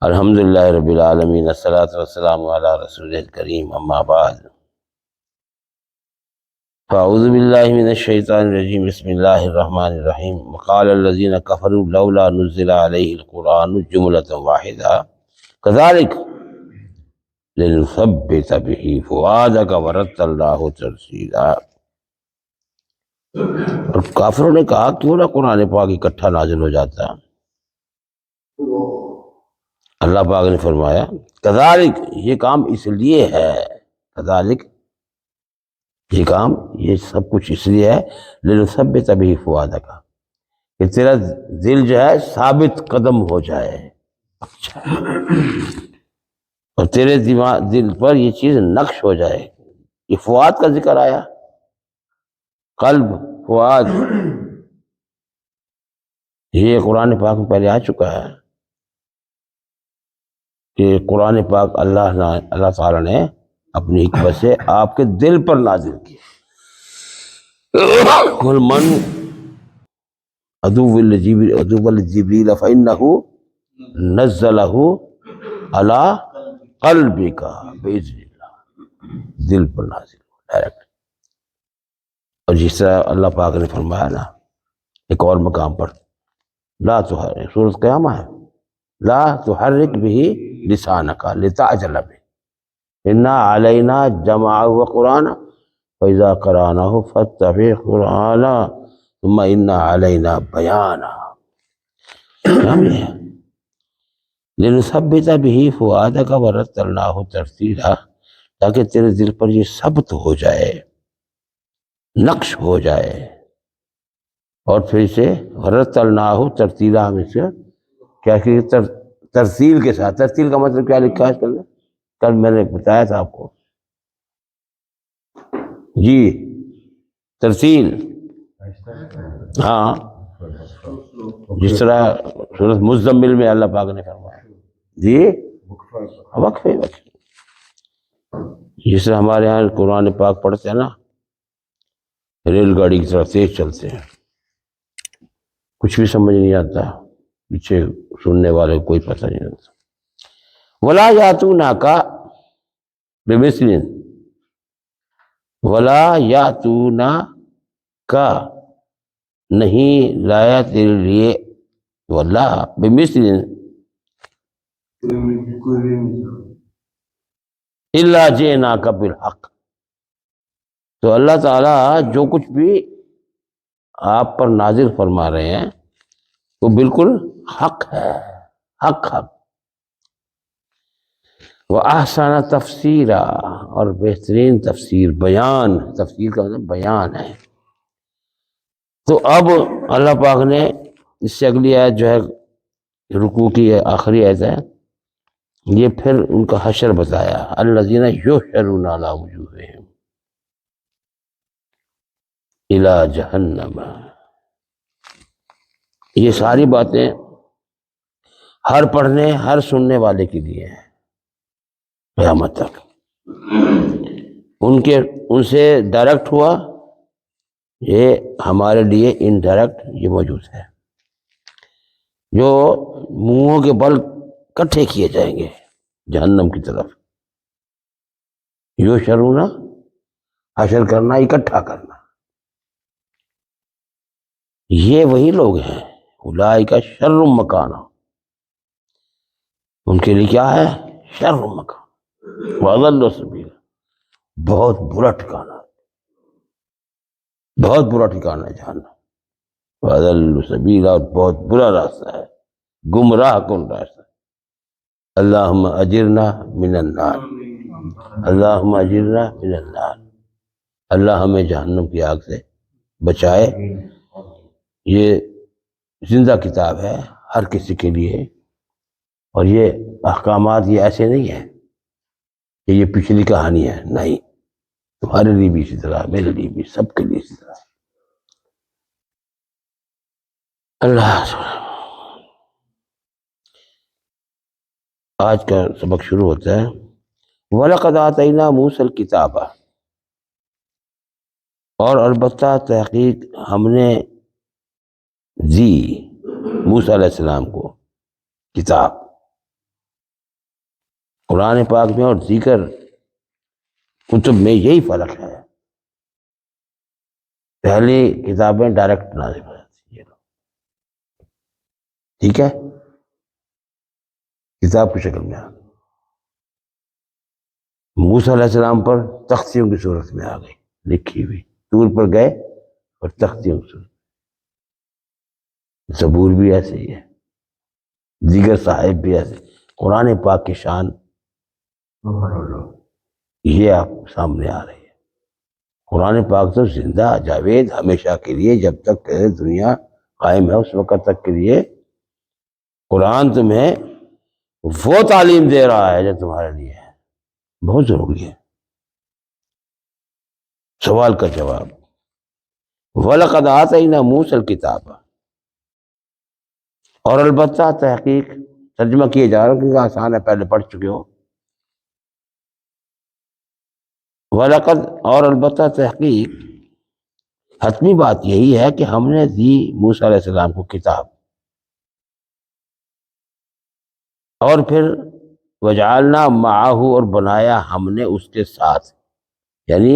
الحمد للہ رب العالمین، الصلاۃ والسلام علی رسول الکریم، اما بعد فاعوذ باللہ من الشیطان الرجیم، بسم اللہ الرحمن الرحیم۔ وقال الذین کفروا لولا نزل علیہ القرآن جملۃ واحدہ کذالک لنثبت بہ فؤادک ورتلناہ ترتیلا۔ اور کافروں نے کہا کیوں نہ قرآن پاک اکٹھا نازل ہو جاتا۔ اللہ پاک نے فرمایا کذالک، یہ کام اس لیے ہے، کذالک یہ کام، یہ سب کچھ اس لیے ہے، لنثبت بہ فؤادک، کہ تیرا دل جو ہے ثابت قدم ہو جائے، اچھا، اور تیرے دل پر یہ چیز نقش ہو جائے۔ یہ فؤاد کا ذکر آیا، قلب، فؤاد، یہ قرآن پاک میں پہلے آ چکا ہے کہ قرآن پاک اللہ تعالیٰ نے اپنی حکمت سے آپ کے دل پر نازل کیا۔ قل من عدو لجبریل فإنہ نزلہ علی قلبک بإذن اللہ، دل پر نازل ہو ڈائریکٹ۔ اور جس طرح اللہ پاک نے فرمایا نا ایک اور مقام پر، لا تحرک، سورۃ قیامہ ہے، لا تحرک بہ لسانک لتعجل بہ انا علینا جمعہ وقرآنہ فإذا قرأناہ فاتبع قرآنہ ثم ان علینا بیانہ۔ لنثبت بہ فؤادک ورتلناہ ترتیلا، تاکہ تیرے دل پر یہ ثبت ہو جائے، نقش ہو جائے، اور پھر سے ورتلناہ ترتیلا، ہم اس سے کیا کہ ترتیل کے ساتھ، ترتیل کا مطلب کیا لکھا ہے کل میں نے بتایا تھا آپ کو، جی ترتیل، ہاں، جس طرح سورۃ مزمل میں اللہ پاک نے فرمایا، جی وقفے، جس طرح ہمارے یہاں قرآن پاک پڑھتے ہیں نا ریل گاڑی کی طرح تیز چلتے ہیں، کچھ بھی سمجھ نہیں آتا، پیچھے سننے والے کو کوئی پتہ نہیں ہوتا۔ ولا یاتونک بمثل، ولا یاتونک، نہیں لایا تیرے لیے، واللہ بمثل الا جئناک بالحق، تو اللہ تعالیٰ جو کچھ بھی آپ پر نازل فرما رہے ہیں وہ بالکل حق ہے، حق۔ وَأَحْسَنَ تفسیرا، اور بہترین تفسیر، بیان، تفسیر کا مطلب بیان ہے۔ تو اب اللہ پاک نے اس سے اگلی آیت جو ہے رکوع کی آخری آیت ہے، یہ پھر ان کا حشر بتایا، الذین یحشرون علی وجوہہم الی جہنم۔ یہ ساری باتیں ہر پڑھنے، ہر سننے والے کے لیے ہیں قیامت تک۔ ان سے ڈائریکٹ ہوا، یہ ہمارے لیے انڈائریکٹ یہ موجود ہے، جو منہوں کے بل کٹھے کیے جائیں گے جہنم کی طرف۔ یحشرون، حشر کرنا، اکٹھا کرنا، یہ وہی لوگ ہیں، اولئک شر مکانا، ان کے لیے کیا ہے؟ شر مکان، واضل سبیلا، بہت برا ٹھکانہ، بہت برا ٹھکانہ ہے جہنم، واضل سبیلا، بہت برا راستہ ہے، گمراہ کن راستہ۔ اللہم اجرنا من النار، اللہم اجرنا من النار، اللہ ہمیں جہنم کی آگ سے بچائے۔ یہ زندہ کتاب ہے ہر کسی کے لیے، اور یہ احکامات یہ ایسے نہیں ہیں کہ یہ پچھلی کہانی ہے، نہیں، تمہارے لیے بھی اسی طرح، میرے لیے بھی، سب کے لیے اسی طرح۔ اللہ آج کا سبق شروع ہوتا ہے، وَلَقَدْ آتَيْنَا مُوسَى الْكِتَابَ، اور البتہ تحقیق ہم نے دی موسیٰ علیہ السلام کو کتاب، قرآن پاک میں اور دیگر کتب میں یہی فرق ہے، پہلی کتابیں ڈائریکٹ نازل ہو جاتی ہیں، ٹھیک ہے، کتاب کی شکل میں آ گئی، موسیٰ علیہ السلام پر تختیوں کی صورت میں آ گئی لکھی ہوئی، طور پر گئے اور تختیوں کی صورت، زبور بھی ایسے ہی ہے، دیگر صحائف بھی ایسے، قرآن پاک کی شان یہ آپ سامنے آ رہی ہے۔ قرآن پاک تو زندہ جاوید ہمیشہ کے لیے، جب تک دنیا قائم ہے اس وقت تک کے لیے قرآن تمہیں وہ تعلیم دے رہا ہے جو تمہارے لیے ہے، بہت ضروری ہے۔ سوال کا جواب، وَلَقَدْ آتَيْنَا مُوسَى الْكِتَابَ، اور البتہ تحقیق، ترجمہ کیے جا رہا ہے کیونکہ آسان ہے، پہلے پڑھ چکے ہو، وَلَقَدْ، اور البتہ تحقیق، حتمی بات یہی ہے کہ ہم نے دی موسیٰ علیہ السلام کو کتاب، اور پھر وجعلنا معاہ، اور بنایا ہم نے اس کے ساتھ، یعنی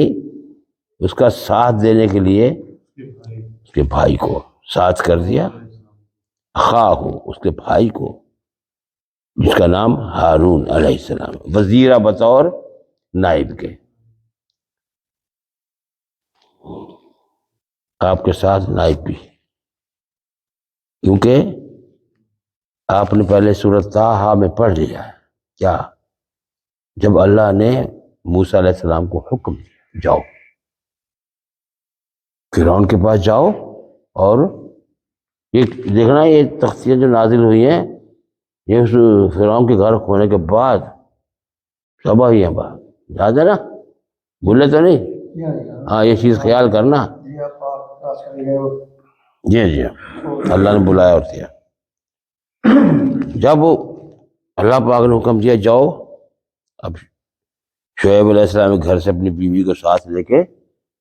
اس کا ساتھ دینے کے لیے اس کے بھائی کو ساتھ کر دیا، اخاہ، اس کے بھائی کو جس کا نام ہارون علیہ السلام، وزیرہ بطور نائب کے، آپ کے ساتھ نائب بھی، کیونکہ آپ نے پہلے سورۃ طٰہٰ میں پڑھ لیا ہے کیا، جب اللہ نے موسیٰ علیہ السلام کو حکم دیا جاؤ فرعون کے پاس جاؤ، اور یہ دیکھنا یہ تختیاں جو نازل ہوئی ہیں یہ اس فرعون کے گھر ہونے کے بعد تباہ ہی ہیں، یاد ہے نا، بھولے تو نہیں، ہاں یہ چیز خیال کرنا، جی جی اللہ نے بلایا اور دیا، جب اللہ پاک نے حکم دیا جاؤ، اب شعیب علیہ السلام کے گھر سے اپنی بیوی کو ساتھ لے کے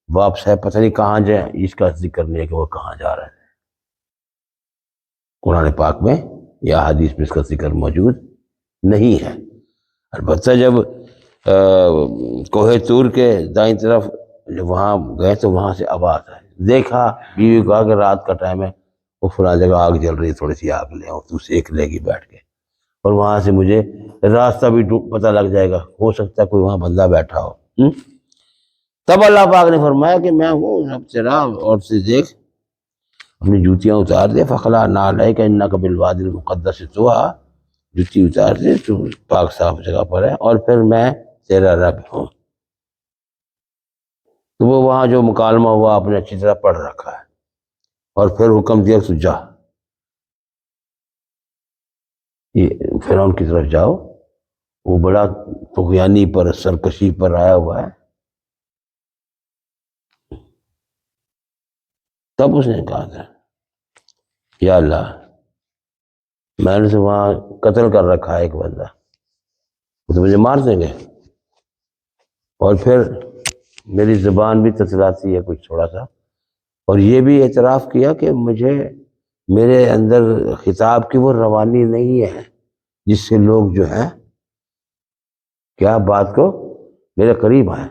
واپس ہے، پتہ نہیں کہاں جائے، اس کا ذکر نہیں ہے کہ وہ کہاں جا رہا ہے، قرآن پاک میں یا حدیث میں اس کا ذکر موجود نہیں ہے۔ البتہ جب کوہ طور کے دائیں طرف جب وہاں گئے تو وہاں سے آواز آئی، دیکھا، بیوی کو کہا کہ رات کا ٹائم ہے، وہ فلاں جگہ آگ جل رہی ہے، تھوڑی سی آگ لے آؤ، تو سیک لے گی بیٹھ کے، اور وہاں سے مجھے راستہ بھی پتہ لگ جائے گا، ہو سکتا ہے کوئی وہاں بندہ بیٹھا ہو۔ تب اللہ پاک نے فرمایا کہ میں ہوں، اب تیرا اور سے دیکھ، اپنی جوتیاں اتار دے، فخلع نعلیک انک بالوادی المقدس طویٰ، جوتی اتار دے، تو پاک صاف جگہ پر ہے، اور پھر میں تیرا رب ہوں۔ تو وہ وہاں جو مکالمہ ہوا آپ نے اچھی طرح پڑھ رکھا ہے، اور پھر حکم دیا تو جا، یہ فرعون کی طرف جاؤ، وہ بڑا طغیانی پر، سرکشی پر آیا ہوا ہے۔ تب اس نے کہا تھا یا اللہ، میں نے تو وہاں قتل کر رکھا ہے ایک بندہ، وہ تو مجھے مار دیں گے، اور پھر میری زبان بھی تتلاتی ہے کچھ تھوڑا سا، اور یہ بھی اعتراف کیا کہ مجھے میرے اندر خطاب کی وہ روانی نہیں ہے جس سے لوگ جو ہیں کیا بات کو میرے قریب آئیں،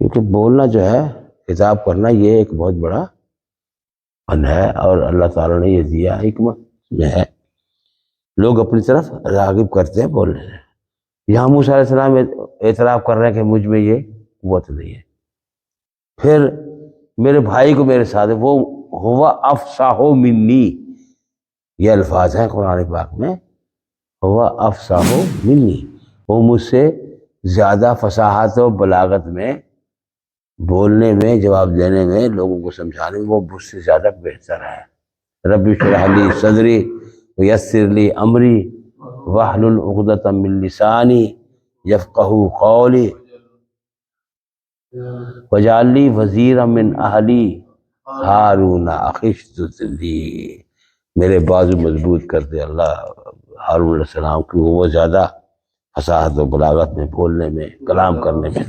کیونکہ بولنا جو ہے، خطاب کرنا، یہ ایک بہت بڑا فن ہے، اور اللہ تعالیٰ نے یہ دیا، حکمت میں ہے، لوگ اپنی طرف راغب کرتے ہیں بولنے سے۔ یہاں موسیٰ علیہ السلام اعتراف کر رہے ہیں کہ مجھ میں یہ قوت نہیں ہے، پھر میرے بھائی کو میرے ساتھ، وہ ہوا افصاح منی، یہ الفاظ ہیں قرآن پاک میں، ہوا افصاح منی، وہ مجھ سے زیادہ فصاحت و بلاغت میں، بولنے میں، جواب دینے میں، لوگوں کو سمجھانے میں وہ مجھ سے زیادہ بہتر ہے۔ رب اشرح لی صدری ویسر لی امری واحلل عقدۃ من لسانی یفقہوا قولی واجعل لی وزیرا من اہلی ہارون اخی اشدد ذری، میرے بازو مضبوط کر دے اللہ ہارون علیہ السلام کی، وہ زیادہ فصاحت و بلاغت میں، بولنے میں، کلام کرنے میں۔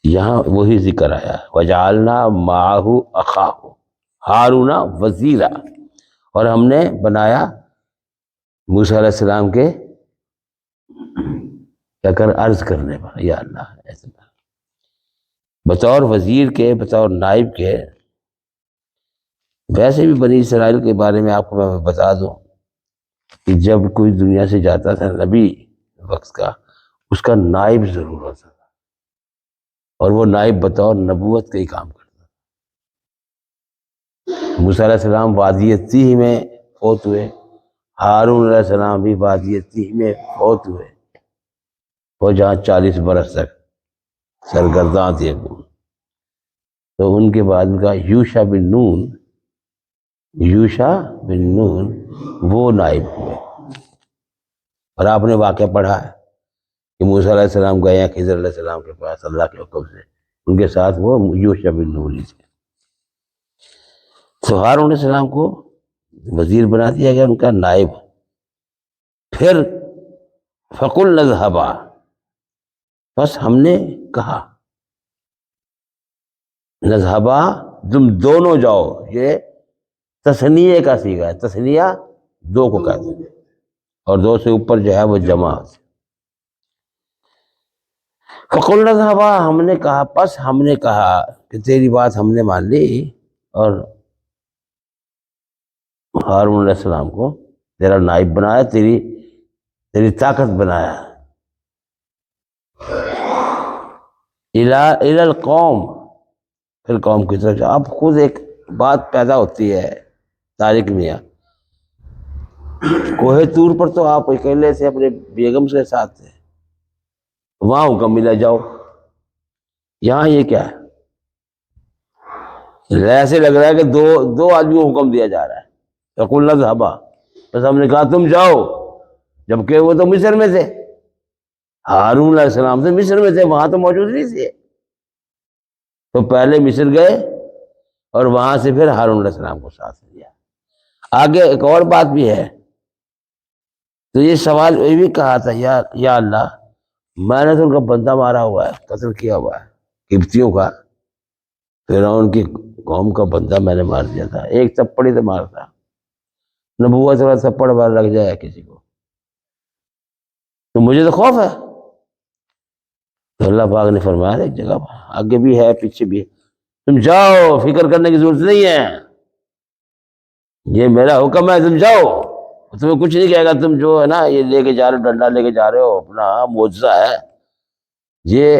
یہاں وہی ذکر آیا، وجعلنا معہ اخاہ ہارون وزیرا، اور ہم نے بنایا موسیٰ علیہ السلام کے کیا کر عرض کرنے پر یا اللہ ایسے بطور وزیر کے، بطور نائب کے. ویسے بھی بنی اسرائیل کے بارے میں آپ کو میں بتا دوں کہ جب کوئی دنیا سے جاتا تھا نبی وقت کا، اس کا نائب ضرور ہوتا تھا، اور وہ نائب بطور نبوت کا ہی کام کرتا تھا. موسیٰ علیہ السلام وادی تیہ میں فوت ہوئے، ہارون علیہ السلام بھی وادی تیہ میں فوت ہوئے، وہ جہاں 40 برس تک سرگرداں تھے. تو ان کے بعد کا یوشع بن نون وہ نائب ہوئے. اور آپ نے واقعہ پڑھا ہے کہ موسیٰ علیہ السلام گئے ہیں خضر علیہ السلام کے پاس اللہ کے حکم سے، ان کے ساتھ وہ یوشع بن نون ہی تھے. تو ہارون علیہ السلام کو وزیر بنا دیا گیا، ان کا نائب. پھر فَقُلْنَا اذْهَبَا، بس ہم نے کہا نذہبا تم دونوں جاؤ. یہ تثنیہ کا صیغہ ہے، تثنیہ دو کو کہتے ہیں، اور دو سے اوپر جو ہے وہ جمع. فَقُلْنَا اذْهَبَا، ہم نے کہا، پس ہم نے کہا کہ تیری بات ہم نے مان لی اور ہارون علیہ السلام کو تیرا نائب بنایا، تیری طاقت بنایا. اِلَى الْقَوْمِ، پھر قوم کی طرف. اب خود ایک بات پیدا ہوتی ہے طارق میاں، کوہ طور پر تو آپ اکیلے سے اپنے بیگم کے ساتھ تھے، وہاں حکم ملا جاؤ. یہاں یہ کیا ہے؟ ایسے لگ رہا ہے کہ دو آدمیوں کو حکم دیا جا رہا ہے. فَقُلْنَا اذْهَبَا، بس ہم نے کہا تم جاؤ، جبکہ وہ تو مصر میں تھے. ہارون علیہ السلام سے مصر میں تھے، وہاں تو موجود نہیں تھے. تو پہلے مصر گئے اور وہاں سے پھر ہارون علیہ السلام کو ساتھ لیا. آگے ایک اور بات بھی ہے. تو یہ سوال یہ بھی کہا تھا، یا اللہ میں نے تو ان کا بندہ مارا ہوا ہے، قتل کیا ہوا ہے قبطیوں کا. فرعون کی قوم کا بندہ میں نے مار دیا تھا، ایک تھپڑی سے مارتا. نبوت والا تھپڑ بار لگ جائے کسی کو تو مجھے تو خوف ہے. تو اللہ پاک نے فرمایا ایک جگہ آگے بھی ہے پیچھے بھی ہے، تم جاؤ، فکر کرنے کی ضرورت نہیں ہے، یہ میرا حکم ہے، تم جاؤ. تمہیں کچھ نہیں کہے گا. تم جو ہے نا یہ لے کے جا رہے ہو، ڈنڈا لے کے جا رہے ہو، اپنا معجزہ ہے یہ،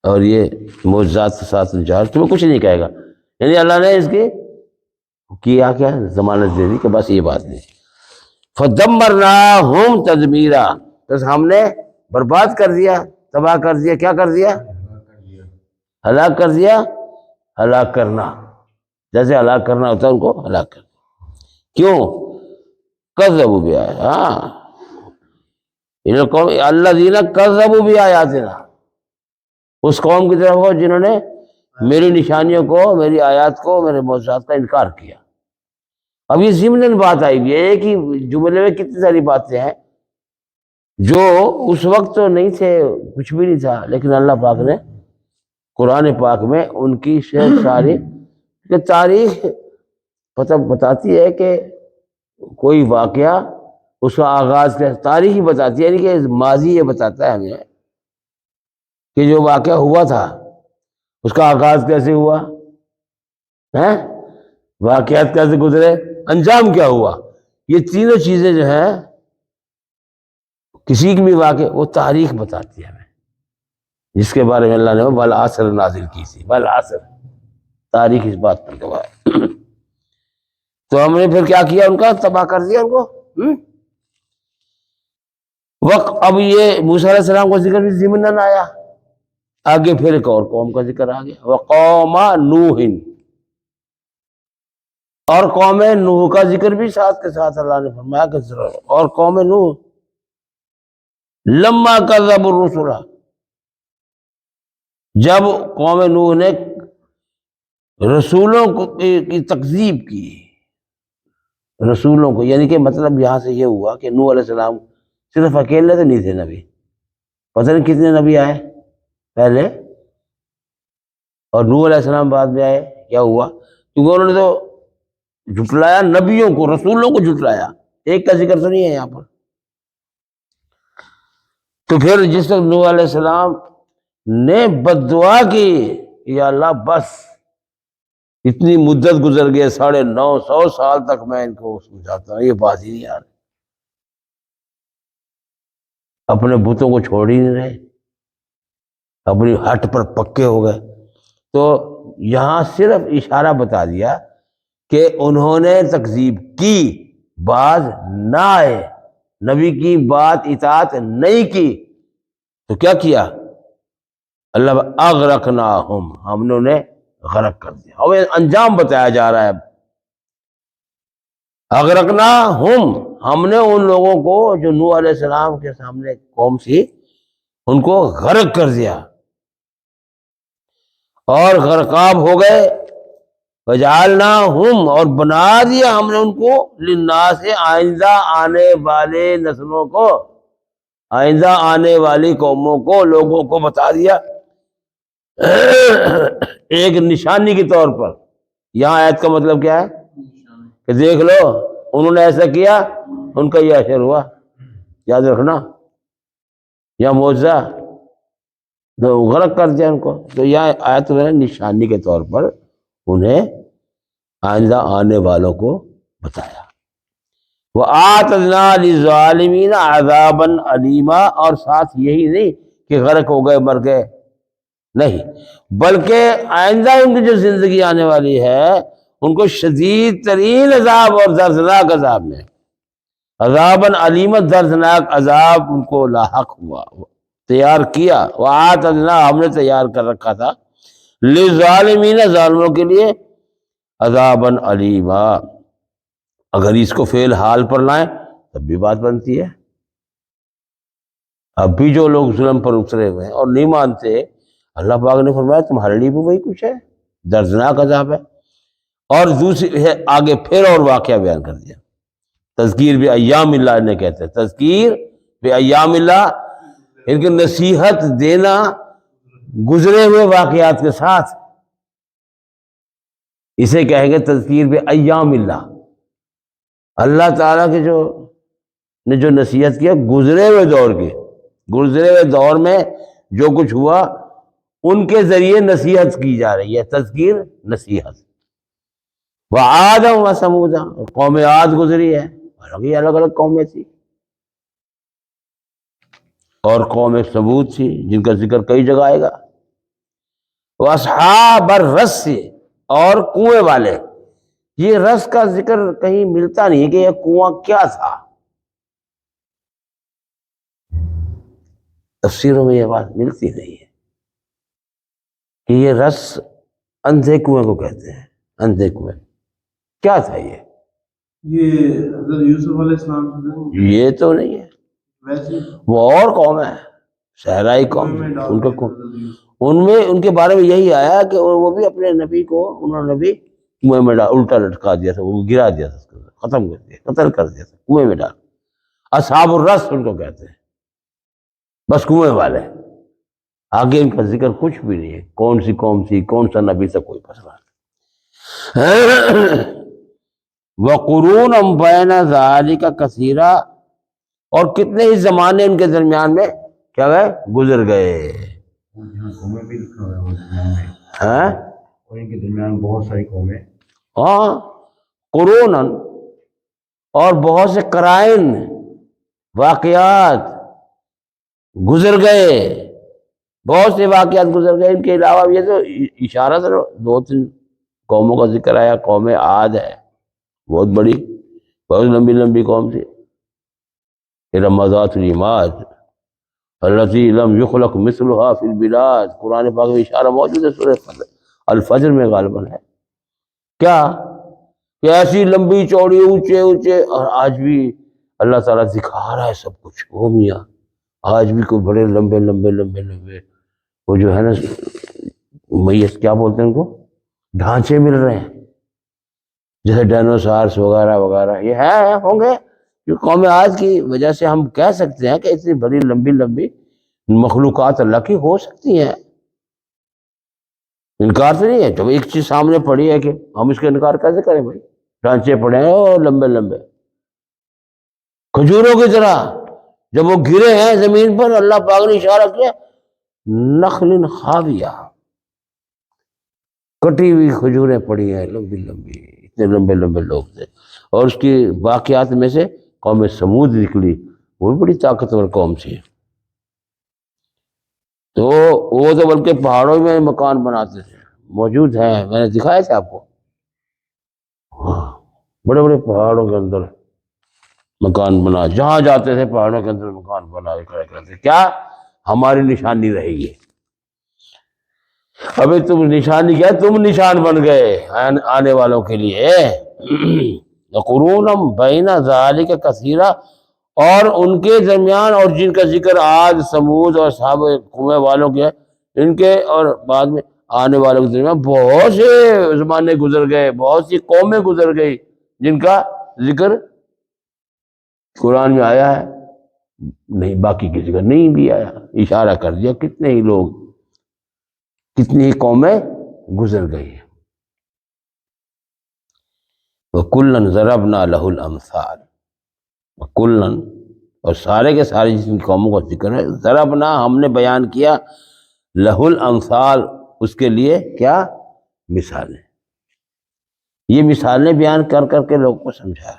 اور یہ معجزات کے ساتھ تم جا رہے ہو، تمہیں کچھ نہیں کہے گا. یعنی اللہ نے اس کی کیا ضمانت دے دی کہ بس یہ بات نہیں. فَدَمَّرْنَاهُمْ تَدْمِيرًا، بس ہم نے برباد کر دیا، تباہ کر دیا. کیا کر دیا؟ ہلاک کر دیا. ہلاک کرنا، جیسے ہلاک کرنا ہوتا ہے ان کو ہلاک کر دیا. کیوں؟ کذبوا بآیاتنا، الذین کذبوا بآیاتنا، اس قوم کی طرف ہو جنہوں نے میری نشانیوں کو، میری آیات کو، میرے معجزات کا انکار کیا. اب یہ ضمناً بات آئی ہوئی ہے، ایک ہی جملے میں کتنی ساری باتیں ہیں جو اس وقت تو نہیں تھے، کچھ بھی نہیں تھا، لیکن اللہ پاک نے قرآن پاک میں ان کی ساری تاریخ بتاتی ہے کہ کوئی واقعہ اس کا آغاز کیا، تاریخ ہی بتاتی ہے، یعنی کہ ماضی یہ بتاتا ہے ہمیں کہ جو واقعہ ہوا تھا اس کا آغاز کیسے ہوا، واقعات کیسے گزرے، انجام کیا ہوا. یہ تینوں چیزیں جو ہیں کسی کی بھی واقع وہ تاریخ بتاتی ہے ہمیں، جس کے بارے میں اللہ نے والعصر نازل کی تھی. والعصر، تاریخ اس بات پر گواہ ہے. تو ہم نے پھر کیا کیا؟ ان کا تباہ کر دیا ان کو. اب یہ موسیٰ علیہ السلام کا ذکر بھی ضمناً آیا، آگے پھر ایک اور قوم کا ذکر آ گیا. وقوم نوح، اور قوم نوح کا ذکر بھی ساتھ کے ساتھ اللہ نے فرمایا کہ اور قوم نوح لما کذبوا الرسل، جب قوم نوح نے رسولوں کی تکذیب کی، رسولوں کو، یعنی کہ مطلب یہاں سے یہ ہوا کہ نوح علیہ السلام صرف اکیلے تو نہیں تھے نبی، پتہ نہیں کتنے نبی آئے پہلے، اور نوح علیہ السلام بعد میں آئے. کیا ہوا؟ کیونکہ انہوں نے تو جھٹلایا نبیوں کو، رسولوں کو جھٹلایا. ایک کا ذکر تو نہیں ہے یہاں پر. تو پھر جس وقت نوح علیہ السلام نے بد دعا کی، یا اللہ بس اتنی مدت گزر گئی، 950 سال تک میں ان کو سمجھاتا ہوں، یہ بات ہی نہیں آ رہی، اپنے بتوں کو چھوڑ ہی نہیں رہے، اپنی ہٹ پر پکے ہو گئے۔ تو یہاں صرف اشارہ بتا دیا کہ انہوں نے تکذیب کی، باز نہ آئے، نبی کی بات اطاعت نہیں کی، تو کیا کیا؟ اللہ اغرقناہم، ہم نے انہیں غرق کر دیا۔ اور انجام بتایا جا رہا ہے، اغرقناہم، ہم نے ان لوگوں کو جو نوح علیہ السلام کے سامنے قوم تھی ان کو غرق کر دیا اور غرقاب ہو گئے۔ وجعلناہم، اور بنا دیا ہم نے ان کو، للناس، آئندہ آنے والے نسلوں کو، آئندہ آنے والی قوموں کو، لوگوں کو بتا دیا ایک نشانی کے طور پر۔ یہاں آیت کا مطلب کیا ہے کہ دیکھ لو انہوں نے ایسا کیا، ان کا یہ اثر ہوا، یاد رکھنا، یا معجزہ تو غرق کر دیا ان کو۔ تو یہ آیت میں نشانی کے طور پر انہیں آئندہ آنے والوں کو بتایا۔ وَآتَذْنَا لِلظَّالِمِينَ عَذَابًا أَلِيمًا، اور ساتھ یہی نہیں کہ غرق ہو گئے مر گئے، نہیں، بلکہ آئندہ ان کی جو زندگی آنے والی ہے ان کو شدید ترین عذاب اور دردناک عذاب میں، عذابًا علیما، دردناک عذاب ان کو لاحق ہوا، تیار کیا۔ وَآتَذْنَا، ہم نے تیار کر رکھا تھا، لِلظَّالِمِينَ، ظالموں کے لیے، عذابًا علیما۔ اگر اس کو فعل حال پر لائیں تب بھی بات بنتی ہے۔ اب بھی جو لوگ ظلم پر اترے ہوئے ہیں اور نہیں مانتے، اللہ پاک نے فرمایا تمہارے لیے بھی وہی کچھ ہے، دردناک عذاب ہے۔ اور دوسری آگے پھر اور واقعہ بیان کر دیا، تذکیر بایام اللہ انہیں کہتے ہیں، تذکیر بایام اللہ، ان کی نصیحت دینا گزرے ہوئے واقعات کے ساتھ، اسے کہیں گے تذکیر بایام اللہ۔ اللہ تعالیٰ کے جو نصیحت کیا گزرے ہوئے دور کی، گزرے ہوئے دور میں جو کچھ ہوا ان کے ذریعے نصیحت کی جا رہی ہے، تذکیر، نصیحت۔ وعادا وثمودا، قوم عاد گزری ہے، حالانکہ الگ الگ قومیں تھی، اور قوم ثمود تھی جن کا ذکر کئی جگہ آئے گا۔ واصحاب الرس، اور کنویں والے، یہ رس کا ذکر کہیں ملتا نہیں کہ یہ کنواں کیا تھا، تفسیروں میں یہ بات ملتی نہیں ہے کہ یہ رس اندھے کنویں کو کہتے ہیں، اندھے کنویں کیا تھا یہ حضرت یوسف علیہ السلام، یہ تو نہیں ہے، ویسے وہ اور قوم ہے، صحرائی قوم، ان کو ان میں ان کے بارے میں یہی آیا کہ وہ بھی اپنے نبی کو انہوں نے بھی کنویں میں الٹا لٹکا دیا تھا، وہ گرا دیا تھا، اس کو ختم کر دیا، قتل کر دیا تھا، کنویں میں ڈال۔ اصحاب الرس ان کو کہتے ہیں، بس کنویں والے، آگے ان کا ذکر کچھ بھی نہیں ہے، کون سی قوم تھی، کون سا نبی تھا، کوئی مسئلہ نہیں۔ وَقُرُونًا بَيْنَ ذَلِكَ كَثِيرًا، اور کتنے ہی زمانے ان کے درمیان میں کیا گئے، گزر گئے۔ قومیں بھی لکھا ہوا ہے وہ درمیان میں، ہاں اور ان کے درمیان بہت ساری قومیں، ہاں، قروناً، اور بہت سے قرائن، واقعات گزر گئے، بہت سے واقعات گزر گئے۔ ان کے علاوہ یہ تو اشارہ تھا، 2-3 قوموں کا ذکر آیا، قوم عاد ہے، بہت بڑی، بہت لمبی لمبی قوم تھی، ارم ذات العماد التي لم يخلق مثلها في البلاد، قرآن پاک میں اشارہ موجود ہے، سورہ الفجر میں غالباً ہے، کیا کہ ایسی لمبی چوڑی، اونچے اونچے، اور آج بھی اللہ تعالیٰ دکھا رہا ہے سب کچھ، وہ میاں آج بھی کوئی بڑے لمبے لمبے لمبے لمبے وہ جو ہے نا میت کیا بولتے ہیں ان کو، ڈھانچے مل رہے ہیں، جیسے ڈائنوسارس وغیرہ وغیرہ، یہ ہے ہوں گے، جو قوم عاد کی وجہ سے ہم کہہ سکتے ہیں کہ اتنی بڑی لمبی لمبی مخلوقات اللہ کی ہو سکتی ہیں، انکار تو نہیں ہے۔ جب ایک چیز سامنے پڑی ہے کہ ہم اس کا انکار کیسے کریں بھائی، ڈھانچے پڑے ہیں اور لمبے لمبے کھجوروں کی طرح، جب وہ گرے ہیں زمین پر اللہ پاک نے اشارہ کیا نخل خاویہ، کٹی ہوئی کھجوریں پڑی ہیں لمبی لمبی، اتنے لمبے لمبے لوگ تھے. اور اس کی واقعات میں سے قوم سمود نکلی، وہ بھی بڑی طاقتور قوم تھی. تو وہ تو بلکہ پہاڑوں میں مکان بناتے تھے، موجود ہیں، میں نے دکھایا تھا آپ کو. بڑے بڑے پہاڑوں کے اندر مکان بنا، جہاں جاتے تھے پہاڑوں کے اندر مکان بنا کے کھڑے کرتے. کیا ہماری نشانی رہے گی. ابھی تم نشانی کیا، تم نشان بن گئے آنے والوں کے لیے. قرون بین ذالک کثیرہ، اور ان کے درمیان اور جن کا ذکر آج سمود اور اصحاب کنویں والوں کے، ان کے اور بعد میں آنے والوں کے درمیان بہت سے زمانے گزر گئے، بہت سی قومیں گزر گئی جن کا ذکر قرآن میں آیا ہے نہیں، باقی کی ذکر نہیں بھی آیا. اشارہ کر دیا کتنے ہی لوگ، کتنی ہی قومیں گزر گئی. وَكُلًّا ضَرَبْنَا لَهُ الْأَمْثَالَ، وَكُلًّا، اور سارے کے سارے جن قوموں کا ذکر ہے، ضربنا، ہم نے بیان کیا، لَهُ الْأَمْثَالَ، اس کے لیے کیا، مثالیں. یہ مثالیں بیان کر کر کے لوگوں کو سمجھا.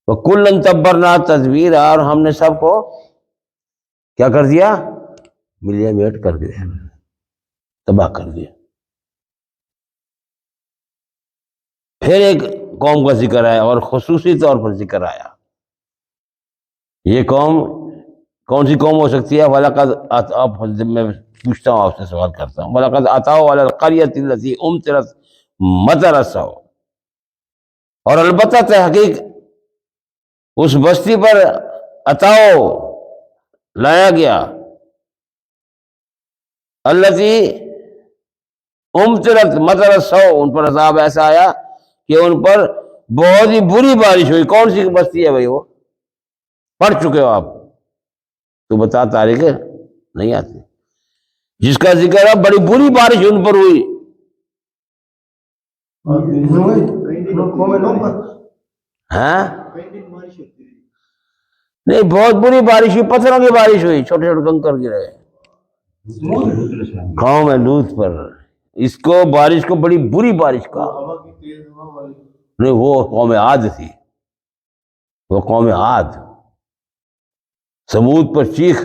وَكُلًّا تَبَّرْنَا تَدْبِيرًا، اور ہم نے سب کو کیا کر دیا، ملیا میٹ کر دیا، تباہ کر دیا. پھر ایک قوم کا ذکر ہے اور خصوصی طور پر ذکر آیا. یہ قوم کون سی قوم ہو سکتی ہے؟ وَلَقَدْ اب میں پوچھتا ہوں، آپ سے سوال کرتا ہوں. وَلَقَدْ أَتَوْا عَلَى الْقَرْيَةِ الَّتِي أُمْطِرَتْ مَطَرَ السَّوْءِ، اور البتہ تحقیق اس بستی پر اتاؤ لایا گیا، الَّتِي أُمْطِرَتْ مَطَرَ السَّوْءِ، ان پر عذاب ایسا آیا کہ ان پر بہت ہی بری بارش ہوئی. کون سی بستی ہے بھائی؟ وہ پڑھ چکے ہو آپ تو بتا، تاریخ نہیں آتی. جس کا ذکر ہے بڑی بری بارش ان پر ہوئی. ہاں نہیں، بہت بری بارش ہوئی، پتھروں کی بارش ہوئی، چھوٹے چھوٹے کنکر گرے. قوم لوط پر اس کو بارش کو بڑی بری بارش کہا. نہیں، وہ قوم عاد تھی، وہ قوم عاد. سمود پر چیخ.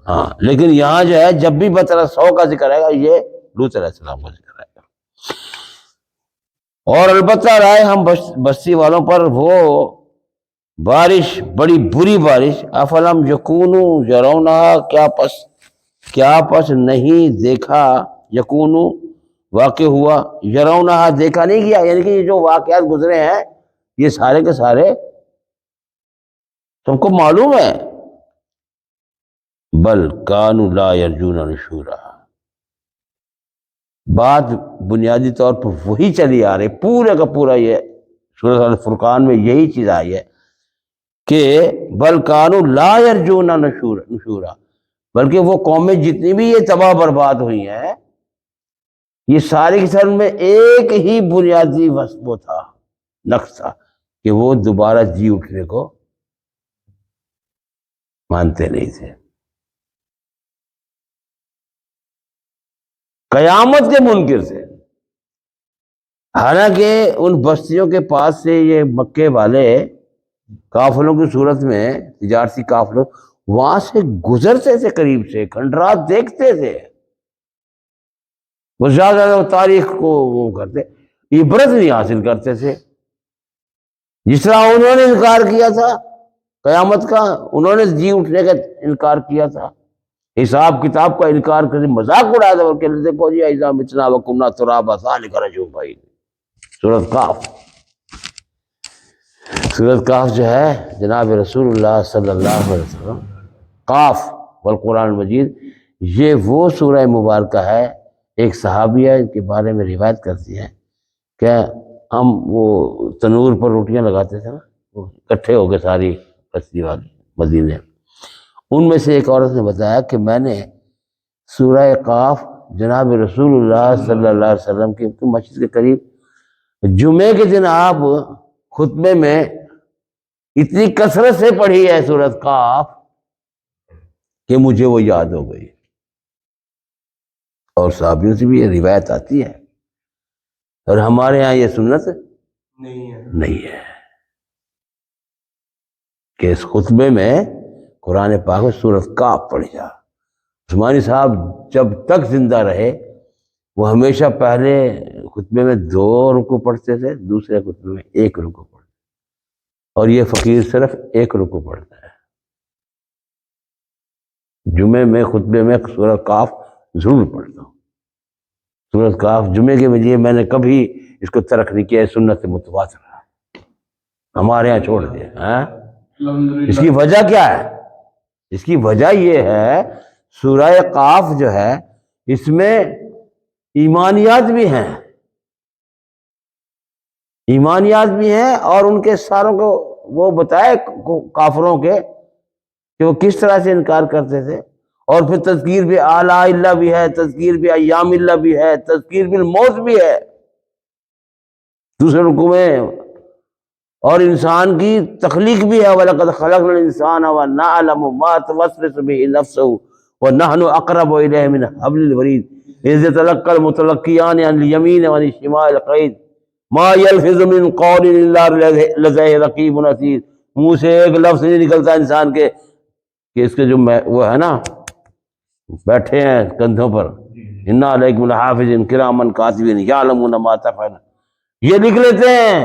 ہاں، لیکن یہاں جو ہے جب بھی مطلب 100 کا ذکر آئے گا یہ لوط علیہ السلام کا ذکر آئے گا. اور البتہ رائے ہم بستی والوں پر وہ بارش، بڑی بری بارش. افلم یکونوا یرونہا، کیا پس نہیں دیکھا، یکونوا واقع ہوا، یرونہا دیکھا نہیں کیا، یعنی کہ یہ جو واقعات گزرے ہیں یہ سارے کے سارے تم کو معلوم ہے. بل کانوا لا یرجون نشورا، بات بنیادی طور پر وہی چلی آ رہی پورے کا پورا. یہ سورۃ الفرقان میں یہی چیز آئی ہے کہ بل کانوا لا یرجون نشورا، بلکہ وہ قومیں جتنی بھی یہ تباہ برباد ہوئی ہیں یہ ساری کی ساری میں ایک ہی بنیادی وہ تھا، نقص تھا، کہ وہ دوبارہ جی اٹھنے کو مانتے نہیں تھے. قیامت کے منکر تھے. حالانکہ ان بستیوں کے پاس سے یہ مکے والے قافلوں کی صورت میں، تجارتی قافلوں، وہاں سے گزرتے تھے، قریب سے کھنڈرات دیکھتے تھے. وہ زیادہ تاریخ کو وہ کرتے، عبرت نہیں حاصل کرتے تھے. جس طرح انہوں نے انکار کیا تھا قیامت کا، انہوں نے جی اٹھنے کا انکار کیا تھا، حساب کتاب کا انکار کر مذاق اڑایا تھا، اور کہ دیکھو جی اذا متنا وکنا ترابا ذلک رجعٌ بعید. سورۃ کہف، سورۃ کہف جو ہے جناب رسول اللہ صلی اللہ علیہ وسلم، قاف والقرآن المجید، یہ وہ سورہ مبارکہ ہے. ایک صحابیہ ان کے بارے میں روایت کرتی ہے کہ ہم وہ تنور پر روٹیاں لگاتے تھے نا، وہ اکٹھے ہو کے ساری بستی والی مدینے. ان میں سے ایک عورت نے بتایا کہ میں نے سورہ قاف جناب رسول اللہ صلی اللہ علیہ وسلم کی مسجد کے قریب جمعے کے دن آپ خطبے میں اتنی کثرت سے پڑھی ہے سورۃ قاف کہ مجھے وہ یاد ہو گئی. اور صحابیوں سے بھی یہ روایت آتی ہے، اور ہمارے ہاں یہ سنت نہیں ہے کہ اس خطبے میں قرآن پاک میں سورۃ قاف پڑھی جا. عثمانی صاحب جب تک زندہ رہے وہ ہمیشہ پہلے خطبے میں 2 رکوع پڑھتے تھے، دوسرے خطبے میں 1 رکوع پڑھتے، اور یہ فقیر صرف 1 رکوع پڑھتا ہے. جمعے میں خطبے میں سورۃ قاف ضرور پڑھتا ہوں. سورۃ قاف جمعے کے لیے میں نے کبھی اس کو ترک نہیں کیا، سنت متواتر ہے، ہمارے یہاں چھوڑ دیا. اس کی وجہ کیا ہے؟ اس کی وجہ یہ ہے سورہ قاف جو ہے اس میں ایمانیات بھی ہیں، ایمانیات بھی ہیں، اور ان کے ساروں کو وہ بتائے کافروں کے کہ وہ کس طرح سے انکار کرتے تھے. اور پھر تذکیر بھی آلاء اللہ بھی ہے، تذکیر بھی ایام اللہ بھی ہے، تذکیر بالموت بھی ہے دوسرے رکوع میں، اور انسان کی تخلیق بھی ہے. وَلَقَدْ خَلَقْنَا الْإِنسَانَ وَنَعْلَمُ مَا تُوَسْوِسُ بِهِ نَفْسُهُ وَنَحْنُ أَقْرَبُ إِلَيْهِ مِنْ حَبْلِ الْوَرِيدِ إِذْ يَتَلَقَّى الْمُتَلَقِّيَانِ عَنِ الْيَمِينِ وَعَنِ الشِّمَالِ قَعِيدٌ مَا يَلْفِظُ مِنْ قَوْلٍ إِلَّا لَدَيْهِ رَقِيبٌ عَتِيدٌ. منہ سے ایک لفظ نہیں نکلتا انسان کے کہ اس کے جو وہ ہے نا بیٹھے ہیں کندھوں پر، اِنَّا عَلَيْكُمْ لَحَافِظِينَ كِرَامًا كَاتِبِينَ يَعْلَمُونَ مَا تَفْعَلُونَ، یہ لکھ لیتے ہیں.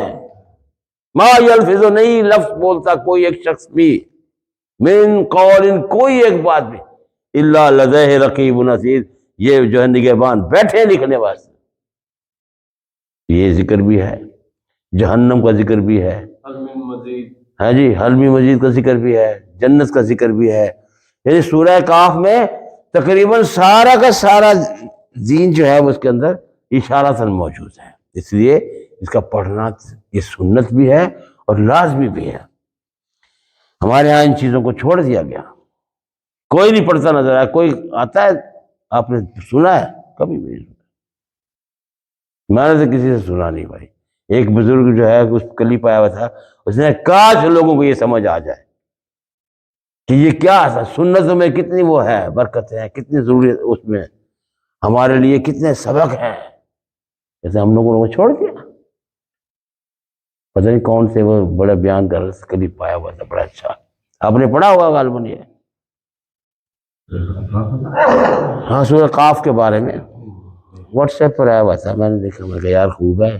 ما یلفظ، نہیں لفظ بولتا کوئی ایک شخص بھی، من قول، کوئی ایک بات بھی، الا لدیہ رقیب عتید، یہ جو ہے نگہبان بیٹھے لکھنے واسطے. یہ ذکر بھی ہے، جہنم کا ذکر بھی ہے، ہاں جی حلمی مزید کا ذکر بھی ہے، جنت کا ذکر بھی ہے. یعنی سورہ کاف میں تقریباً سارا کا سارا دین جو ہے اس کے اندر اشارتاً موجود ہے. اس لیے اس کا پڑھنا یہ سنت بھی ہے اور لازمی بھی ہے. ہمارے ہاں ان چیزوں کو چھوڑ دیا گیا، کوئی نہیں پڑھتا نظر آیا. کوئی آتا ہے آپ نے سنا ہے؟ کبھی بھی نہیں سنا، میں نے تو کسی سے سنا نہیں بھائی. ایک بزرگ جو ہے اس کلپ آیا ہوا تھا، اس نے کاش لوگوں کو یہ سمجھ آ جائے کہ یہ کیا ہے، سنت میں کتنی وہ ہے برکت ہے، کتنی ضروری اس میں ہمارے لیے کتنے سبق ہیں. جیسے ہم لوگوں نے وہ چھوڑ دیا. پتہ نہیں کون سے وہ بڑا بیان کر رہا، کلپ پایا ہوا تھا بڑا اچھا، آپ نے پڑھا ہوگا غالباً یہ، ہاں سورہ قاف کے بارے میں واٹس ایپ پر آیا ہوا تھا، میں نے دیکھا، میں کہا یار خوب ہے،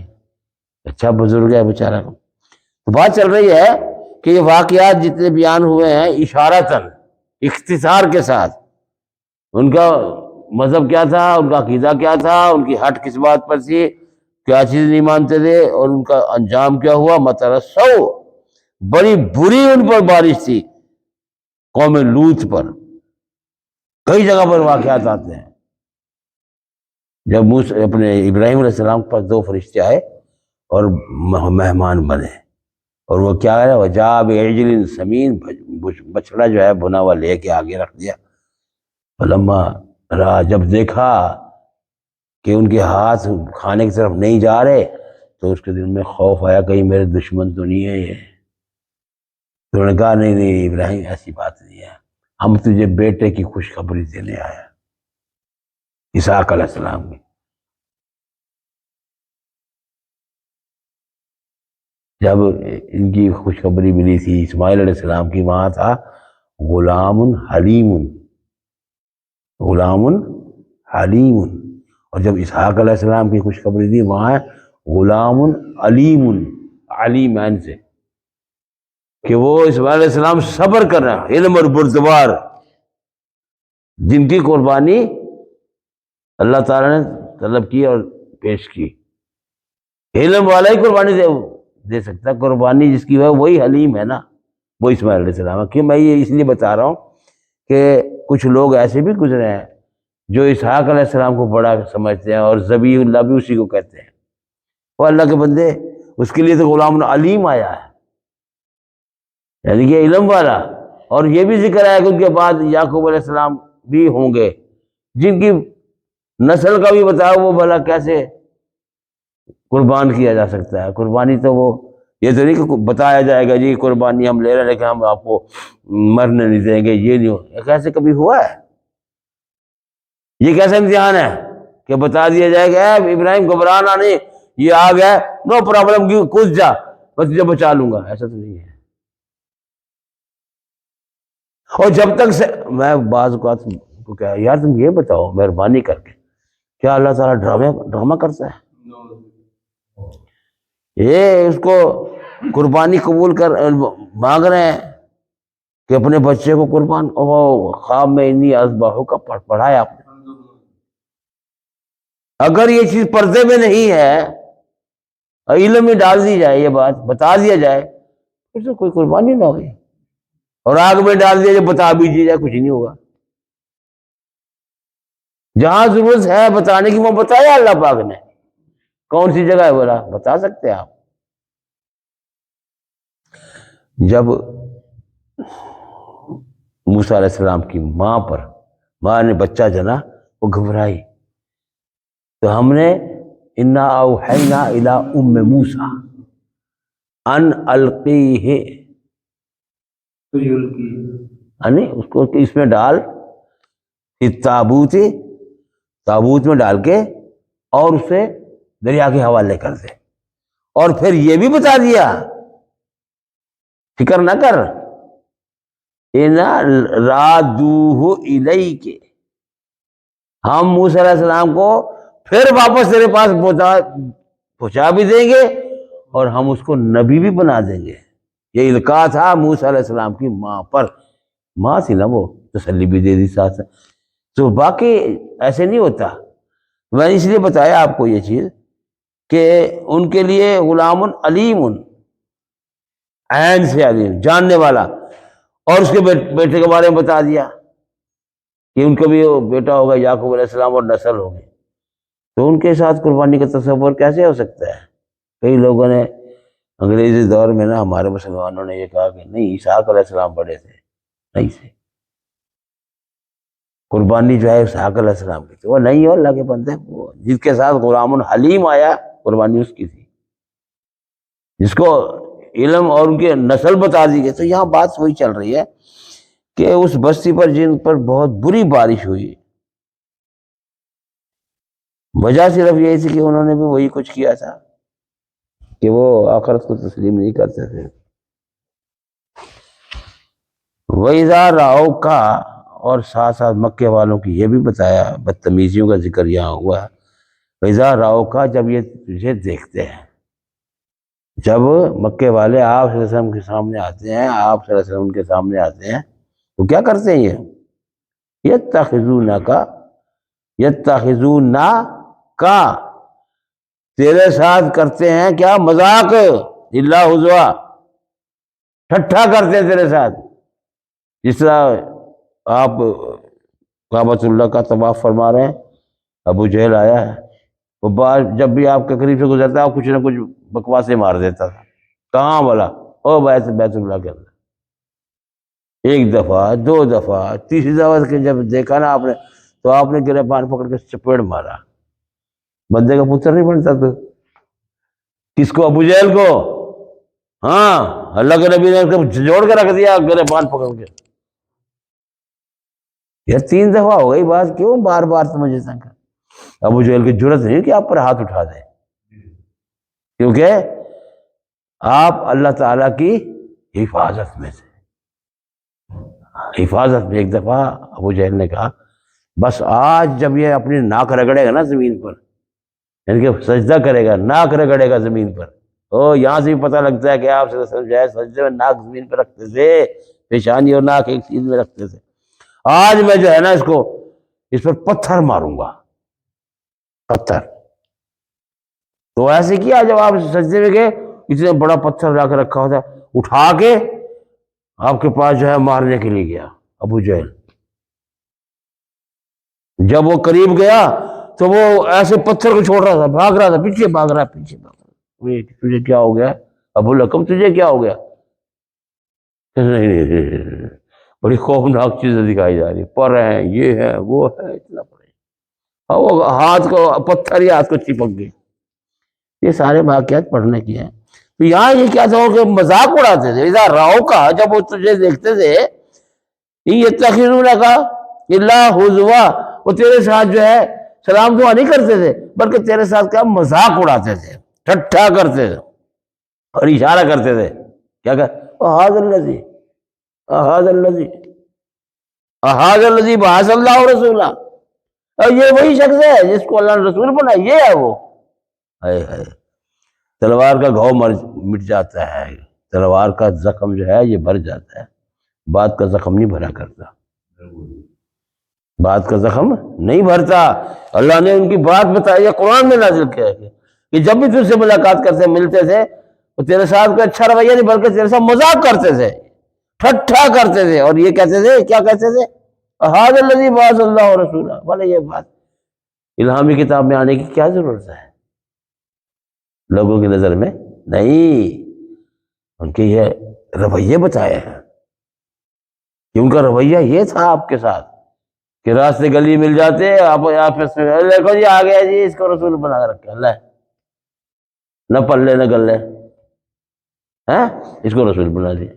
اچھا بزرگ ہے بیچارہ. تو بات چل رہی ہے کہ یہ واقعات جتنے بیان ہوئے ہیں اشارتاً، اختصار کے ساتھ، ان کا مذہب کیا تھا، ان کا عقیدہ کیا تھا، ان کی ہٹ کس بات پر تھی، کیا چیز نہیں مانتے تھے، اور ان کا انجام کیا ہوا. مترسو، بڑی بری ان پر بارش تھی قوم لوط پر. کئی جگہ پر واقعات آتے ہیں. جب اپنے ابراہیم علیہ السلام پر 2 فرشتے آئے اور مہمان بنے، اور وہ کیا ہے، وجاء بعجل سمین، بچڑا جو ہے بنا ہوا لے کے آگے رکھ دیا. فلما را، جب دیکھا کہ ان کے ہاتھ کھانے کی طرف نہیں جا رہے تو اس کے دل میں خوف آیا کہیں میرے دشمن تو نہیں ہے یہ. تو انہوں نے کہا نہیں نہیں ابراہیم ایسی بات نہیں ہے، ہم تجھے بیٹے کی خوشخبری دینے آیا، اسحاق علیہ السلام کی. جب ان کی خوشخبری ملی تھی اسماعیل علیہ السلام کی، وہاں تھا غلام حلیم، غلام حلیم. اور جب اسحاق علیہ السلام کی خوشخبری دی وہاں ہے غلام علیم، علیم عین سے، کہ وہ اسماعیل علیہ السلام صبر کر رہے ہیں، علم اور بردبار، جن کی قربانی اللہ تعالیٰ نے طلب کی اور پیش کی. علم والا ہی قربانی دے سکتا ہے، قربانی جس کی ہے وہی حلیم ہے نا، وہ اسماعیل علیہ السلام ہے. کہ میں یہ اس لیے بتا رہا ہوں کہ کچھ لوگ ایسے بھی گزرے ہیں جو اسحاق علیہ السلام کو بڑا سمجھتے ہیں اور ذبیح اللہ بھی اسی کو کہتے ہیں. وہ اللہ کے بندے، اس کے لیے تو غلام علیم آیا ہے، یعنی کہ علم والا. اور یہ بھی ذکر ہے کہ ان کے بعد یعقوب علیہ السلام بھی ہوں گے، جن کی نسل کا بھی بتایا وہ بھلا کیسے قربان کیا جا سکتا ہے. قربانی تو وہ یہ تو نہیں کہ بتایا جائے گا جی قربانی ہم لے رہے ہیں لیکن ہم آپ کو مرنے نہیں دیں گے، یہ نہیں ہو، کیسے کبھی ہوا ہے؟ یہ کیسا امتحان ہے کہ بتا دیا جائے گا اے ابراہیم گھبرانا نہیں، یہ آ گیا نو پرابلم، کود جا میں تجھے بچا لوں گا، ایسا تو نہیں ہے۔ اور جب تک سے میں بعض اوقات کو کہا یار تم یہ بتاؤ مہربانی کر کے، کیا اللہ تعالیٰ ڈرامہ کرتا ہے؟ یہ اس کو قربانی قبول کر مانگ رہے ہیں کہ اپنے بچے کو قربان، خواب میں انی اذبحہ کا پڑھا ہے آپ نے؟ اگر یہ چیز پردے میں نہیں ہے، علم میں ڈال دی جائے، یہ بات بتا دیا جائے، پھر تو کوئی قربانی نہ ہوئی، اور آگ میں ڈال دیا جائے بتا بھی دی جائے، کچھ نہیں ہوگا۔ جہاں ضرورت ہے بتانے کی وہ بتایا اللہ پاک نے، کون سی جگہ ہے بولا بتا سکتے ہیں آپ۔ جب موسیٰ علیہ السلام کی ماں نے بچہ جنا، وہ گھبرائی، تو ہم نے انا اوحینا الی ام موسیٰ ان القیہ، یعنی اس کو اس میں ڈال، تابوت میں ڈال کے اور اسے دریا کے حوالے کر دے، اور پھر یہ بھی بتا دیا فکر نہ کر، اِنَا رَادُوهُ إِلَيْكَ، ہم موسیٰ علیہ السلام کو پھر واپس تیرے پاس پہنچا بھی دیں گے، اور ہم اس کو نبی بھی بنا دیں گے۔ یہ القاء تھا موسیٰ علیہ السلام کی ماں پر، ماں تھی نا، وہ تسلی بھی دے دی ساتھ۔ تو باقی ایسے نہیں ہوتا، میں نے اس لیے بتایا آپ کو یہ چیز کہ ان کے لیے غلام علیم، عین سے علیم، جاننے والا، اور اس کے بیٹے کے بارے میں بتا دیا کہ ان کا بھی بیٹا ہوگا یعقوب علیہ السلام اور نسل ہوگی، تو ان کے ساتھ قربانی کا تصور کیسے ہو سکتا ہے؟ کئی لوگوں نے انگریزی دور میں نا، ہمارے مسلمانوں نے یہ کہا کہ نہیں اسحاق علیہ السلام بڑے تھے، نہیں سے قربانی جو ہے اسحاق علیہ السلام کی تھی، وہ نہیں ہو اللہ کے بندے، وہ جس کے ساتھ غلام حلیم آیا قربانی اس کی تھی، جس کو علم اور ان کی نسل بتا دی گئی۔ تو یہاں بات وہی چل رہی ہے کہ اس بستی پر جن پر بہت بری بارش ہوئی، وجہ صرف یہی تھی کہ انہوں نے بھی وہی کچھ کیا تھا کہ وہ آخرت کو تسلیم نہیں کرتے تھے۔ وَإِذَا رَأَوْكَ، اور ساتھ ساتھ مکے والوں کی یہ بھی بتایا، بدتمیزیوں کا ذکر یہاں ہوا ہے۔ وَإِذَا رَأَوْكَ، جب یہ تجھے دیکھتے ہیں، جب مکے والے آپ صلی اللہ علیہ وسلم کے سامنے آتے ہیں، آپ صلی اللہ علیہ وسلم کے سامنے آتے ہیں، تو کیا کرتے ہیں؟ یہ یتخذونک، تیرے ساتھ کرتے ہیں کیا؟ مذاق، اللہ ہزوا، ٹھٹھا کرتے ہیں تیرے ساتھ۔ جس طرح آپ کعبۃ اللہ کا طواف فرما رہے ہیں، ابو جہل آیا ہے، وہ جب بھی آپ کے قریب سے گزرتا ہے کچھ نہ کچھ بکواسیں مار دیتا تھا، کہاں بولا او بیت اللہ کے اندر، ایک دفعہ، دو دفعہ، تیسری دفعہ کے جب دیکھا نا آپ نے، تو آپ نے گریبان پکڑ کے چپیڑ مارا، بندے کا پتر نہیں بنتا تو کس کو؟ ابو جہل کو، ہاں، اللہ کے نبی نے جوڑ کے رکھ دیا گریبان پکڑ کے۔ یہ 3 دفعہ ہو گئی بات، کیوں بار بار تمہیں تنگ کر؟ ابو جہل کی جرت نہیں کہ آپ پر ہاتھ اٹھا دیں، کیونکہ آپ اللہ تعالیٰ کی حفاظت میں تھے، حفاظت میں۔ ایک دفعہ ابو جہل نے کہا بس آج جب یہ اپنی ناک رگڑے گا نا زمین پر، یعنی کہ سجدہ کرے گا، ناک رگڑے گا زمین پر، یہاں سے بھی پتہ لگتا ہے کہ آپ سجدے میں ناک زمین پہ رکھتے تھے، پیشانی اور ناک ایک چیز میں رکھتے تھے۔ آج میں جو ہے نا اس پر پتھر ماروں گا، پتھر۔ تو ایسے کیا، جب آپ سجدے میں گئے، اتنا بڑا پتھر لا کے رکھا ہوتا، اٹھا کے آپ کے پاس جو ہے مارنے کے لیے گیا ابو جہل۔ جب وہ قریب گیا تو وہ ایسے پتھر کو چھوڑ رہا تھا، بھاگ رہا تھا، پیچھے بھاگ رہا، پیچھے بھاگ رہا۔ تجھے کیا ہو گیا ابو لکم، تجھے کیا ہو گیا؟ نہیں، بڑی خوفناک چیزیں دکھائی جا رہی، پر ہیں، یہ ہے، وہ ہے، اتنا پڑے، اور وہ ہاتھ کو پتھر ہی ہاتھ کو چپک گئی۔ یہ سارے واقعات پڑھنے کی ہیں۔ تو یہاں یہ کیا تھا کہ مذاق اڑاتے تھے. اذا راؤ کا جب وہ تجھے دیکھتے تھے یتخذونک الا ہزوا، وہ تیرے ساتھ جو ہے سلام دعا نہیں کرتے تھے بلکہ تیرے ساتھ کیا مذاق اڑاتے تھے، ٹھٹھا کرتے تھے اور اشارہ کرتے تھے. کیا کہ احاذ الذی بعث اللہ رسولہ، اور یہ وہی شخص ہے جس کو اللہ نے رسول بنا، یہ ہے وہ. ہائے ہائے، تلوار کا گھاؤ مٹ جاتا ہے، تلوار کا زخم جو ہے یہ بھر جاتا ہے، بات کا زخم نہیں بھرا کرتا، بات کا زخم نہیں بھرتا. اللہ نے ان کی بات بتائی ہے، قرآن میں نازل کیا ہے کہ جب بھی تجھ سے ملاقات کرتے ملتے تھے تو تیرے ساتھ کوئی اچھا رویہ نہیں بلکہ تیرے ساتھ مذاق کرتے تھے، ٹھٹھا کرتے تھے، اور یہ کہتے تھے، کیا کہتے تھے؟ احاذ الذی بعث اللہ رسولہ. بھلے یہ بات الہامی کتاب میں آنے کی کیا ضرورت ہے لوگوں کی نظر میں؟ نہیں، ان کے یہ رویے بتائے ہیں کہ ان کا رویہ یہ تھا آپ کے ساتھ کہ راستے گلی مل جاتے، آپ آپس میں دیکھو جی آ گیا جی، اس کو رسول بنا کے رکھے اللہ، نہ پلے نہ گلے، اس کو رسول بنا دیا.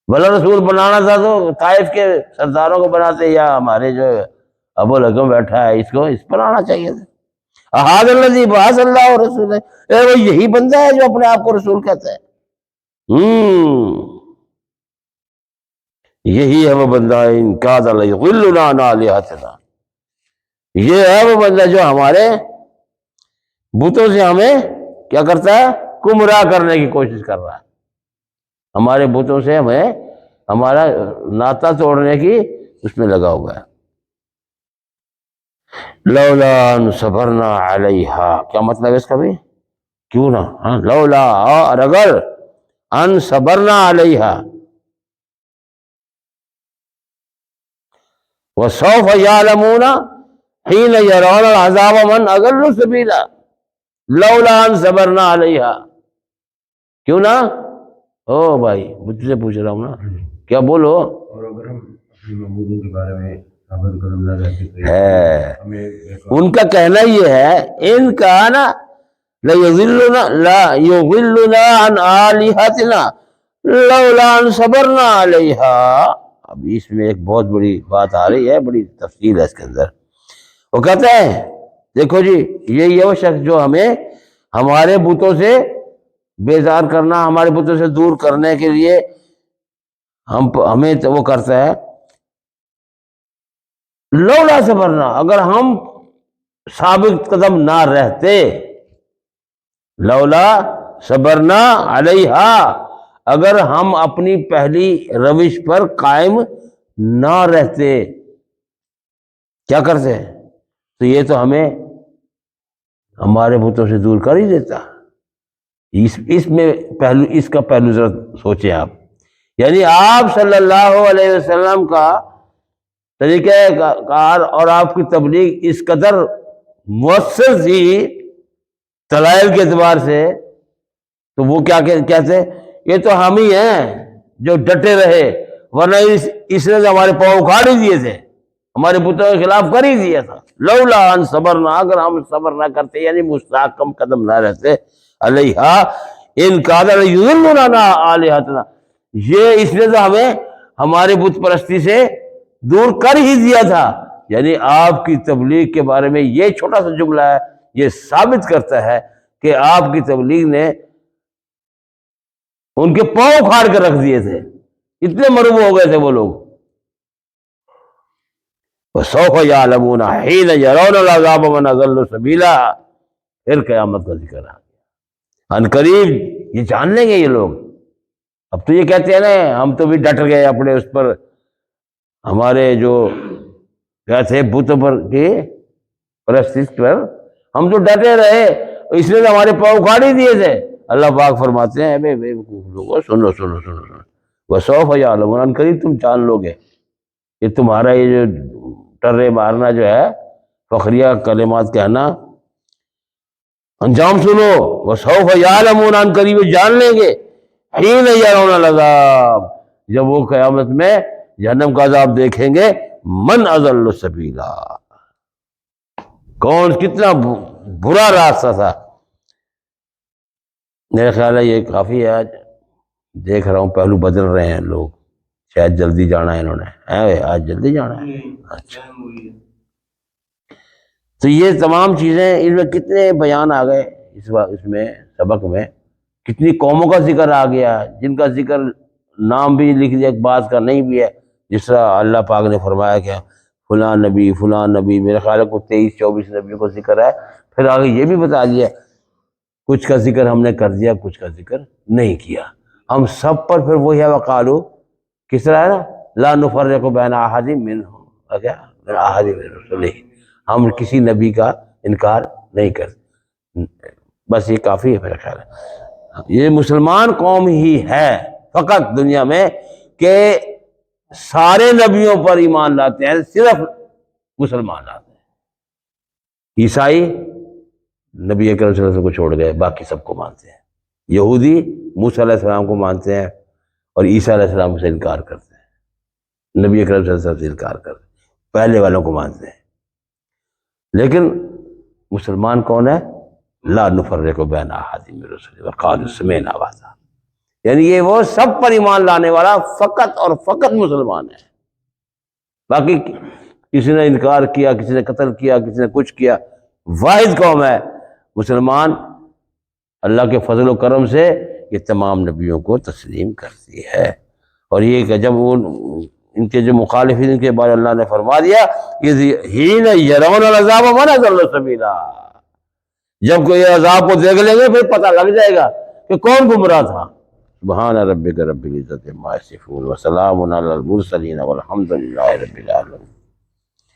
بھلا رسول بنانا تھا تو طائف کے سرداروں کو بناتے، یا ہمارے جو ابو لہب بیٹھا ہے اس پر آنا چاہیے تھا. احاذ الذی بعث اللہ رسول، وہ یہی بندہ ہے جو اپنے آپ کو رسول کہتا ہے. یہی ہے وہ بندہ، ان کاد لیضلنا عن آلہتنا، یہ ہے وہ بندہ جو ہمارے بتوں سے ہمیں کیا کرتا ہے؟ گمراہ کرنے کی کوشش کر رہا ہے، ہمارے بتوں سے ہمیں ہمارا ناطہ توڑنے کی اس میں لگا ہوا ہے. لولا ان صبرنا علیہا، کیا مطلب ہے اس کا بھی؟ کیوں نہ، لولا، اور اگر، ان صبرنا علیہا، وسوف یعلمون حین یرون العذاب من اضل سبیلا. لولا ان صبرنا علیہا، کیوں نہ؟ او بھائی مجھ سے پوچھ رہا ہوں نا، کیا بولو؟ اور اگر ہم اپنے معبودوں کے بارے میں ثابت قدم نہ رہتے تو ہے ہمیں ان کا کہنا یہ ہے، ان کا نا لا یضلنا عن آلہتنا لولا ان صبرنا علیہا. اب اس میں ایک بہت بڑی بات آ رہی ہے، بڑی تفصیل ہے اس کے اندر. وہ کہتے ہیں دیکھو جی، یہ وہ شخص جو ہمیں ہمارے بتوں سے بیزار کرنا، ہمارے بتوں سے دور کرنے کے لیے ہمیں وہ کرتا ہے. لولا صبرنا، اگر ہم ثابت قدم نہ رہتے، لولا صبرنا علیہا، اگر ہم اپنی پہلی روش پر قائم نہ رہتے، کیا کرتے؟ تو یہ تو ہمیں ہمارے بتوں سے دور کر ہی دیتا. اس میں پہلو، اس کا پہلو ذرا سوچیں آپ. یعنی آپ صلی اللہ علیہ وسلم کا طریقہ کار اور آپ کی تبلیغ اس قدر مؤثر تھی دلائل کے اعتبار سے، تو وہ کیا کہتے؟ یہ تو ہم ہی ہیں جو ڈٹے رہے، ورنہ اس نے تو ہمارے پاؤں اکھاڑ ہی دیے تھے، ہمارے بتوں کے خلاف کر ہی دیا تھا. لولا ان صبرنا، اگر ہم صبر نہ کرتے یعنی مستحکم قدم نہ رہتے، علیہا ان کاد لیضلنا عن آلہتنا، یہ اس نے تو ہمیں ہمارے بت پرستی سے دور کر ہی دیا تھا. یعنی آپ کی تبلیغ کے بارے میں یہ چھوٹا سا جملہ ہے، یہ ثابت کرتا ہے کہ آپ کی تبلیغ نے ان کے پاؤں پھاڑ کر رکھ دیے تھے، اتنے مرعوب ہو گئے تھے وہ لوگ. وسوف یعلمون حین یرون العذاب من اضل سبیلا، پھر قیامت کا ذکر آ گیا، ان قریب یہ جان لیں گے یہ لوگ. اب تو یہ کہتے ہیں نا ہم تو بھی ڈٹ گئے اپنے اس پر، ہمارے جو کیا تھے بتوں پر کے پرستش پر ہم تو ڈٹے رہے، اس لیے تو ہمارے پاؤں اکھاڑ ہی دیے تھے. اللہ پاک فرماتے ہیں بے وقوف لوگوں، سنو سنو سنو سنو، وسوف یعلمون، ان قریب تم جان لو گے. یہ تمہارا یہ جو ٹرے مارنا جو ہے، فخریہ کلمات کہنا، انجام سنو. وسوف یعلمون، ان قریب جان لیں گے، حین یرون العذاب، جب وہ قیامت میں جہنم کا عذاب دیکھیں گے، من اضل سبیلا، کون کتنا برا راستہ تھا. میرا خیال ہے یہ کافی ہے آج، دیکھ رہا ہوں پہلو بدل رہے ہیں لوگ، شاید جلدی جانا ہے انہوں نے، آج جلدی جانا ہے؟ اچھا، تو یہ تمام چیزیں ان میں کتنے بیان آ گئے اس میں سبق میں، کتنی قوموں کا ذکر آ گیا جن کا ذکر نام بھی لکھ دیا، بعض کا نہیں بھی ہے، جس طرح اللہ پاک نے فرمایا کہ فلاں نبی، میرے خیال ہے کو 23-24 نبیوں کا ذکر ہے، پھر آگے یہ بھی بتا دیا کچھ کا ذکر ہم نے کر دیا، کچھ کا ذکر نہیں کیا، ہم سب پر پھر وہی ہے وقالو، کس طرح ہے نا، لا نفرق بین احد منہم، کیا من احد من رسلہ، ہم کسی نبی کا انکار نہیں کرتے، بس یہ کافی ہے میرا خیال ہے۔ یہ مسلمان قوم ہی ہے فقط دنیا میں کہ سارے نبیوں پر ایمان لاتے ہیں، صرف مسلمان لاتے ہیں۔ عیسائی نبی اکرم صلی اللہ علیہ وسلم کو چھوڑ گئے، باقی سب کو مانتے ہیں۔ یہودی موسیٰ علیہ السلام کو مانتے ہیں اور عیسیٰ علیہ السلام سے انکار کرتے ہیں، نبی اکرم صلی اللہ علیہ وسلم سے انکار کرتے ہیں، پہلے والوں کو مانتے ہیں۔ لیکن مسلمان کون ہے؟ لا نفرق بین احد من رسلہ وقالوا سمعنا واطعنا، یعنی یہ وہ سب پر ایمان لانے والا فقط اور فقط مسلمان ہے، باقی کسی نے انکار کیا، کسی نے قتل کیا، کسی نے کچھ کیا، واحد قوم ہے مسلمان، اللہ کے فضل و کرم سے یہ تمام نبیوں کو تسلیم کرتی ہے۔ اور یہ کہ جب ان کے جو مخالفین کے بارے اللہ نے فرما دیا کہ حین یرون العذاب من اضل سبیلا، جب کوئی عذاب کو دیکھ لیں گے پھر پتہ لگ جائے گا کہ کون گمراہ تھا۔ سبحان ربک رب العزت عما یصفون وسلام علی المرسلین والحمد للہ رب العالمین۔